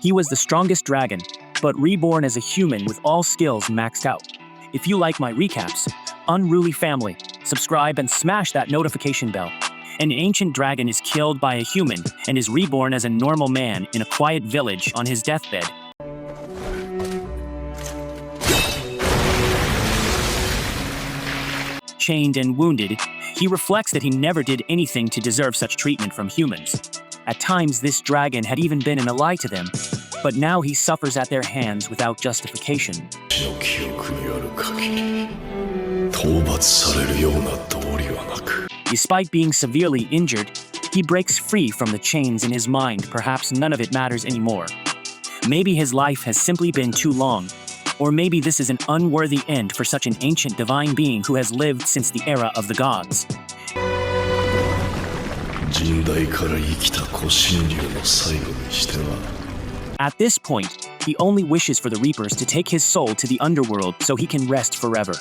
He was the strongest dragon, but reborn as a human with all skills maxed out. If you like my recaps, Unruly Family, subscribe and smash that notification bell. An ancient dragon is killed by a human and is reborn as a normal man in a quiet village on his deathbed. Chained and wounded, he reflects that he never did anything to deserve such treatment from humans. At times, this dragon had even been an ally to them, but now he suffers at their hands without justification. Despite being severely injured, he breaks free from the chains in his mind. Perhaps none of it matters anymore. Maybe his life has simply been too long, or maybe this is an unworthy end for such an ancient divine being who has lived since the era of the gods. At this point, he only wishes for the Reapers to take his soul to the underworld so he can rest forever.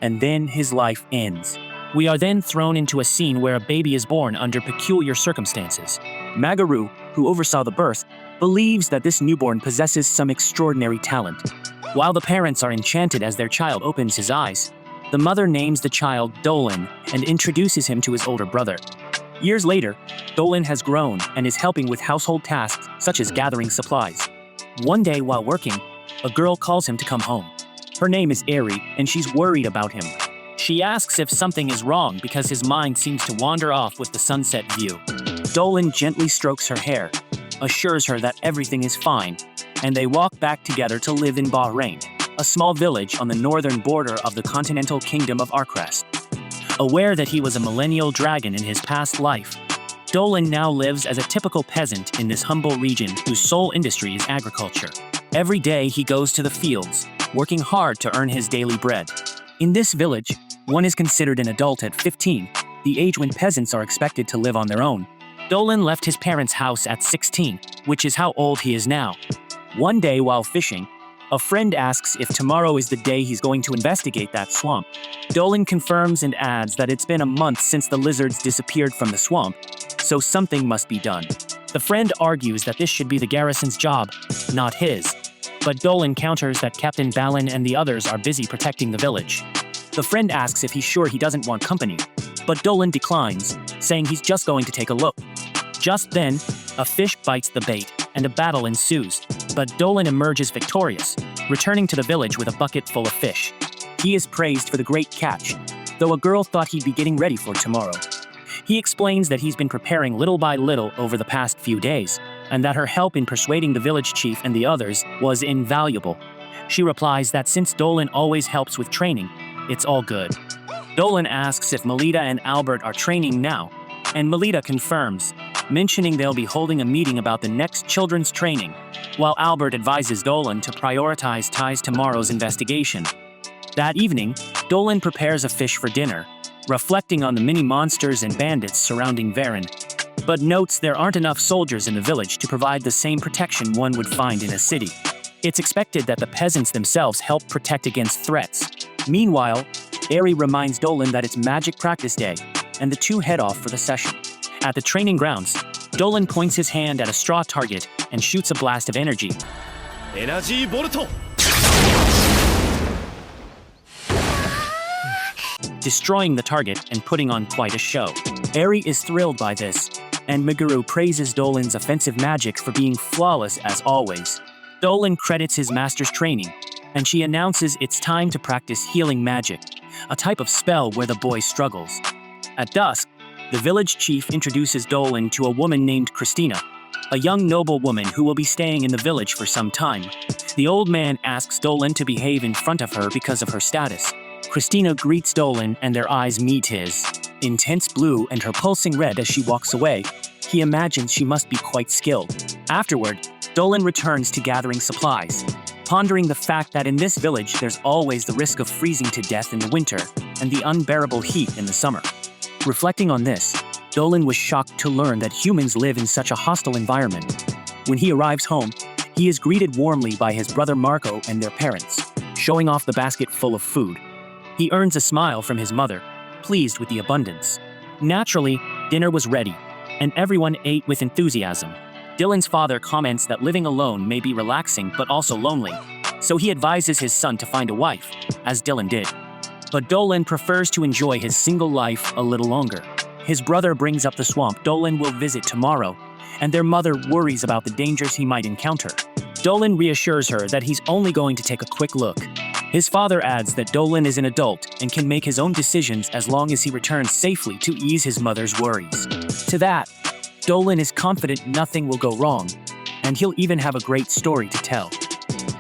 And then his life ends. We are then thrown into a scene where a baby is born under peculiar circumstances. Magaru, who oversaw the birth, believes that this newborn possesses some extraordinary talent. While the parents are enchanted as their child opens his eyes, the mother names the child Dolan and introduces him to his older brother. Years later, Dolan has grown and is helping with household tasks such as gathering supplies. One day while working, a girl calls him to come home. Her name is Eri, and she's worried about him. She asks if something is wrong because his mind seems to wander off with the sunset view. Dolan gently strokes her hair, assures her that everything is fine, and they walk back together to live in Bahrain, a small village on the northern border of the continental kingdom of Arkrest. Aware that he was a millennial dragon in his past life, Dolan now lives as a typical peasant in this humble region whose sole industry is agriculture. Every day he goes to the fields, working hard to earn his daily bread. In this village, one is considered an adult at 15, the age when peasants are expected to live on their own. Dolan left his parents' house at 16, which is how old he is now. One day while fishing, a friend asks if tomorrow is the day he's going to investigate that swamp. Dolan confirms and adds that it's been a month since the lizards disappeared from the swamp, so something must be done. The friend argues that this should be the garrison's job, not his. But Dolan counters that Captain Balin and the others are busy protecting the village. The friend asks if he's sure he doesn't want company, but Dolan declines, saying he's just going to take a look. Just then, a fish bites the bait, and a battle ensues, but Dolan emerges victorious, returning to the village with a bucket full of fish. He is praised for the great catch, though a girl thought he'd be getting ready for tomorrow. He explains that he's been preparing little by little over the past few days, and that her help in persuading the village chief and the others was invaluable. She replies that since Dolan always helps with training, it's all good. Dolan asks if Melita and Albert are training now, and Melita confirms, mentioning they'll be holding a meeting about the next children's training, while Albert advises Dolan to prioritize Ty's tomorrow's investigation. That evening, Dolan prepares a fish for dinner, reflecting on the many monsters and bandits surrounding Varen, but notes there aren't enough soldiers in the village to provide the same protection one would find in a city. It's expected that the peasants themselves help protect against threats. Meanwhile, Eri reminds Dolan that it's magic practice day, and the two head off for the session. At the training grounds, Dolan points his hand at a straw target and shoots a blast of energy. Energy Bolt! Destroying the target and putting on quite a show. Eri is thrilled by this, and Meguru praises Dolan's offensive magic for being flawless as always. Dolan credits his master's training, and she announces it's time to practice healing magic, a type of spell where the boy struggles. At dusk, the village chief introduces Dolan to a woman named Christina, a young noble woman who will be staying in the village for some time. The old man asks Dolan to behave in front of her because of her status. Christina greets Dolan and their eyes meet his. Intense blue and her pulsing red as she walks away, he imagines she must be quite skilled. Afterward, Dolan returns to gathering supplies, pondering the fact that in this village there's always the risk of freezing to death in the winter and the unbearable heat in the summer. Reflecting on this, Dolan was shocked to learn that humans live in such a hostile environment. When he arrives home, he is greeted warmly by his brother Marco and their parents, showing off the basket full of food. He earns a smile from his mother, pleased with the abundance. Naturally, dinner was ready, and everyone ate with enthusiasm. Dylan's father comments that living alone may be relaxing but also lonely, so he advises his son to find a wife, as Dylan did. But Dolan prefers to enjoy his single life a little longer. His brother brings up the swamp Dolan will visit tomorrow, and their mother worries about the dangers he might encounter. Dolan reassures her that he's only going to take a quick look. His father adds that Dolan is an adult and can make his own decisions as long as he returns safely to ease his mother's worries. To that, Dolan is confident nothing will go wrong, and he'll even have a great story to tell.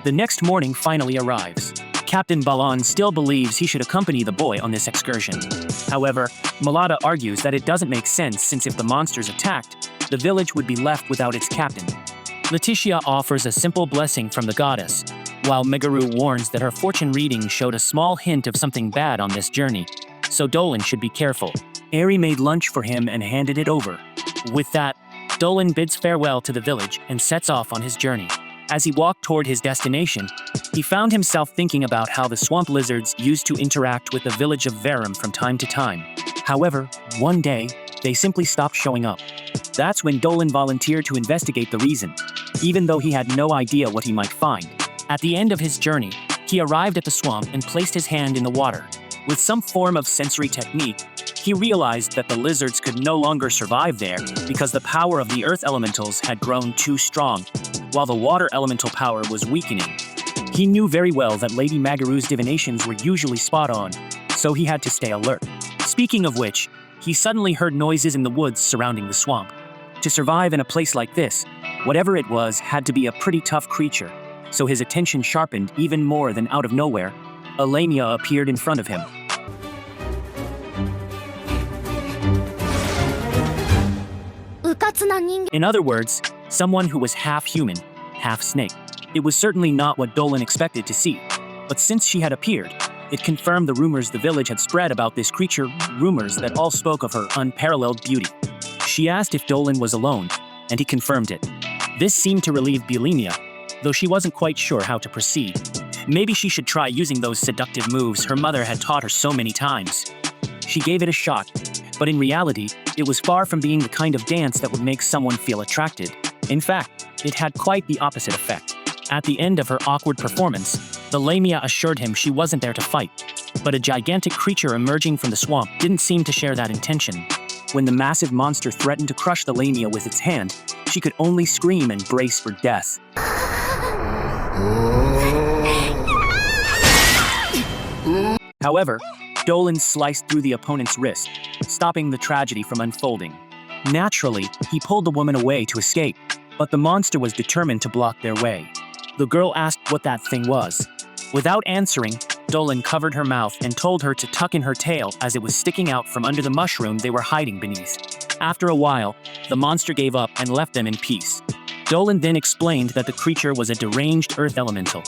The next morning finally arrives. Captain Balan still believes he should accompany the boy on this excursion. However, Malada argues that it doesn't make sense since if the monsters attacked, the village would be left without its captain. Letitia offers a simple blessing from the goddess, while Megaru warns that her fortune reading showed a small hint of something bad on this journey, so Dolan should be careful. Ari made lunch for him and handed it over. With that, Dolan bids farewell to the village and sets off on his journey. As he walked toward his destination, he found himself thinking about how the swamp lizards used to interact with the village of Verum from time to time. However, one day, they simply stopped showing up. That's when Dolan volunteered to investigate the reason, even though he had no idea what he might find. At the end of his journey, he arrived at the swamp and placed his hand in the water. With some form of sensory technique, he realized that the lizards could no longer survive there because the power of the earth elementals had grown too strong, while the water elemental power was weakening. He knew very well that Lady Magaru's divinations were usually spot on, so he had to stay alert. Speaking of which, he suddenly heard noises in the woods surrounding the swamp. To survive in a place like this, whatever it was had to be a pretty tough creature, so his attention sharpened even more than out of nowhere. A lamia appeared in front of him. In other words, someone who was half human, half snake. It was certainly not what Dolan expected to see, but since she had appeared, it confirmed the rumors the village had spread about this creature, rumors that all spoke of her unparalleled beauty. She asked if Dolan was alone, and he confirmed it. This seemed to relieve Bulimia, though she wasn't quite sure how to proceed. Maybe she should try using those seductive moves her mother had taught her so many times. She gave it a shot, but in reality, it was far from being the kind of dance that would make someone feel attracted. In fact, it had quite the opposite effect. At the end of her awkward performance, the lamia assured him she wasn't there to fight, but a gigantic creature emerging from the swamp didn't seem to share that intention. When the massive monster threatened to crush the lamia with its hand, she could only scream and brace for death. However, Dolan sliced through the opponent's wrist, stopping the tragedy from unfolding. Naturally, he pulled the woman away to escape, but the monster was determined to block their way. The girl asked what that thing was. Without answering, Dolan covered her mouth and told her to tuck in her tail as it was sticking out from under the mushroom they were hiding beneath. After a while, the monster gave up and left them in peace. Dolan then explained that the creature was a deranged earth elemental.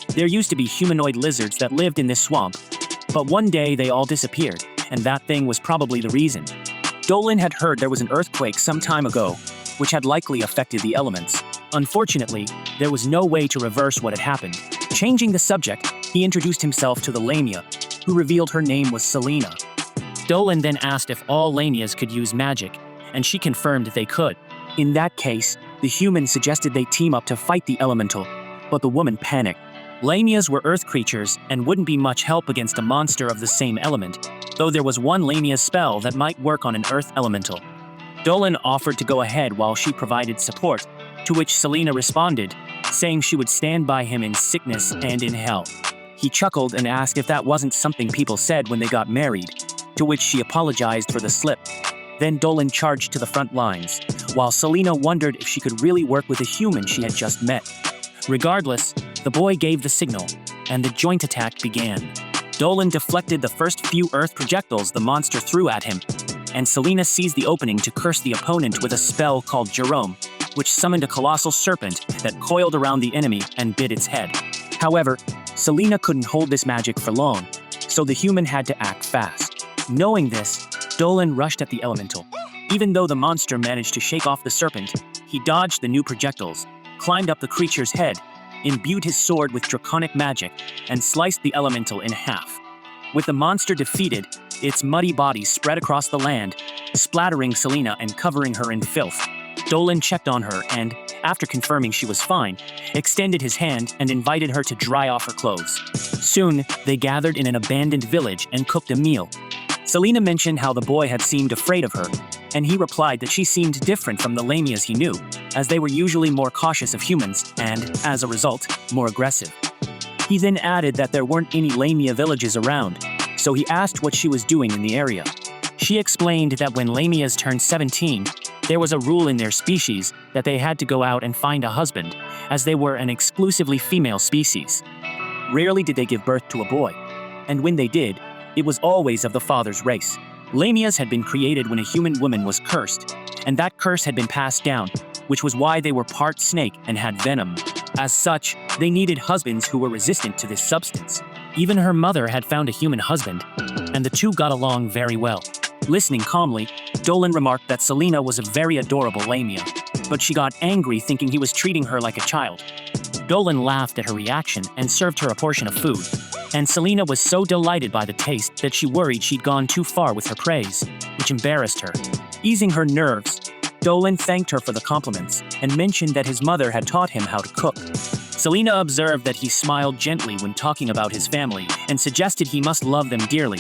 There used to be humanoid lizards that lived in this swamp, but one day they all disappeared, and that thing was probably the reason. Dolan had heard there was an earthquake some time ago, which had likely affected the elements. Unfortunately, there was no way to reverse what had happened. Changing the subject, he introduced himself to the lamia, who revealed her name was Celina. Dolan then asked if all lamias could use magic, and she confirmed they could. In that case, the human suggested they team up to fight the elemental, but the woman panicked. Lamias were earth creatures and wouldn't be much help against a monster of the same element, though there was one lamia spell that might work on an earth elemental. Dolan offered to go ahead while she provided support, to which Celina responded, saying she would stand by him in sickness and in health. He chuckled and asked if that wasn't something people said when they got married, to which she apologized for the slip. Then Dolan charged to the front lines, while Celina wondered if she could really work with a human she had just met. Regardless, the boy gave the signal, and the joint attack began. Dolan deflected the first few earth projectiles the monster threw at him, and Celina seized the opening to curse the opponent with a spell called Jerome, which summoned a colossal serpent that coiled around the enemy and bit its head. However, Celina couldn't hold this magic for long, so the human had to act fast. Knowing this, Dolan rushed at the elemental. Even though the monster managed to shake off the serpent, he dodged the new projectiles, climbed up the creature's head, imbued his sword with draconic magic, and sliced the elemental in half. With the monster defeated, its muddy body spread across the land, splattering Celina and covering her in filth. Dolan checked on her and, after confirming she was fine, extended his hand and invited her to dry off her clothes. Soon, they gathered in an abandoned village and cooked a meal. Celina mentioned how the boy had seemed afraid of her, and he replied that she seemed different from the lamias he knew, as they were usually more cautious of humans and, as a result, more aggressive. He then added that there weren't any lamia villages around, so he asked what she was doing in the area. She explained that when lamias turned 17, there was a rule in their species that they had to go out and find a husband, as they were an exclusively female species. Rarely did they give birth to a boy, and when they did, it was always of the father's race. Lamias had been created when a human woman was cursed, and that curse had been passed down, which was why they were part snake and had venom. As such, they needed husbands who were resistant to this substance. Even her mother had found a human husband, and the two got along very well. Listening calmly, Dolan remarked that Celina was a very adorable lamia, but she got angry thinking he was treating her like a child. Dolan laughed at her reaction and served her a portion of food, and Celina was so delighted by the taste that she worried she'd gone too far with her praise, which embarrassed her. Easing her nerves, Dolan thanked her for the compliments and mentioned that his mother had taught him how to cook. Celina observed that he smiled gently when talking about his family and suggested he must love them dearly,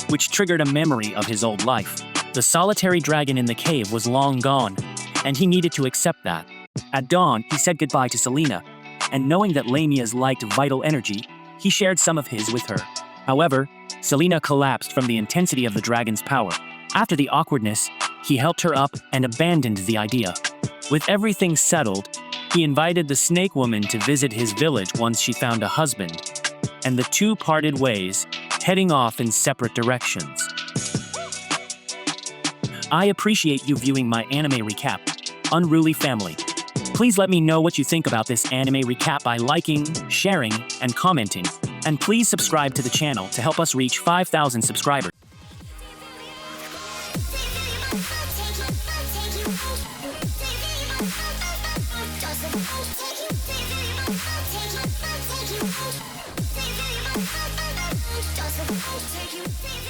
which triggered a memory of his old life. The solitary dragon in the cave was long gone, and he needed to accept that. At dawn, he said goodbye to Celina, and knowing that lamias liked vital energy, he shared some of his with her. However, Celina collapsed from the intensity of the dragon's power. After the awkwardness, he helped her up and abandoned the idea. With everything settled, he invited the snake woman to visit his village once she found a husband, and the two parted ways, heading off in separate directions. I appreciate you viewing my anime recap, Unruly Family. Please let me know what you think about this anime recap by liking, sharing, and commenting. And please subscribe to the channel to help us reach 5,000 subscribers. Take you